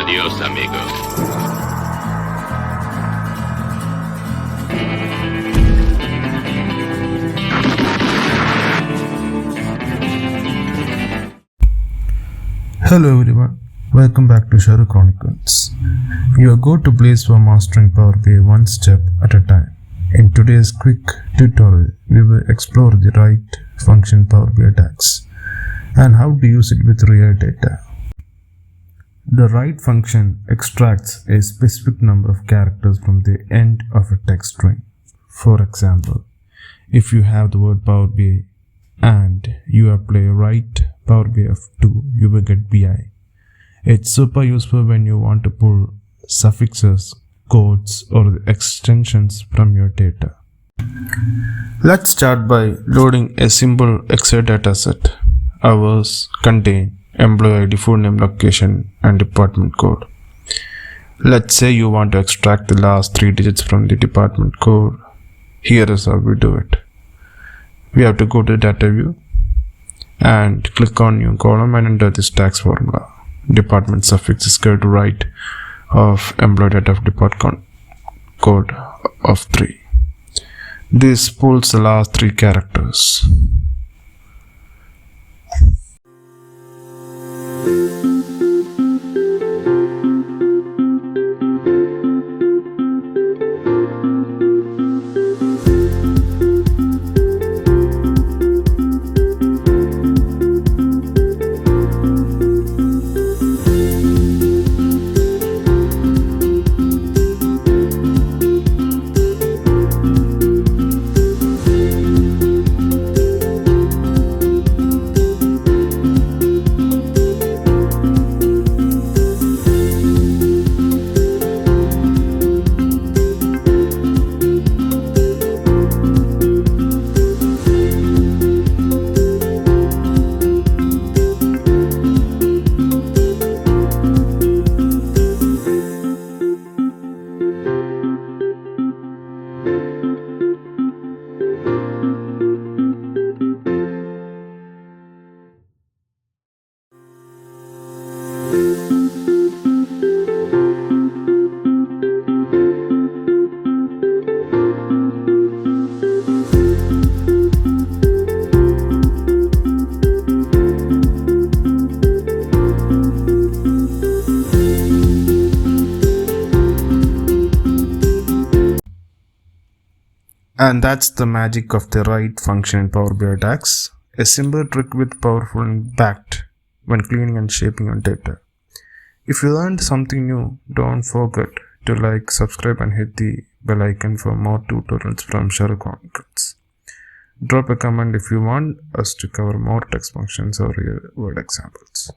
Adios, amigos. Hello everyone, welcome back to Sharu Chronicles, your go-to place for mastering Power BI one step at a time. In today's quick tutorial, we will explore the right function Power BI tags and how to use it with real data. The right function extracts a specific number of characters from the end of a text string. For example, if you have the word Power BI and you apply write Power BI of 2, you will get BI. It's super useful when you want to pull suffixes, codes, or extensions from your data. Let's start by loading a simple Excel dataset. Ours contain employee ID, full name, location, and department code. Let's say you want to extract the last 3 digits from the department code. Here is how we do it. We have to go to data view and click on new column and enter this tags formula. Department suffix is equal to right of employee data of department code of 3. This pulls the last 3 characters. And that's the magic of the right function in Power BI tags. A simple trick with powerful impact when cleaning and shaping your data. If you learned something new, don't forget to like, subscribe, and hit the bell icon for more tutorials from Sharu Chronicles. Drop a comment if you want us to cover more text functions or real world examples.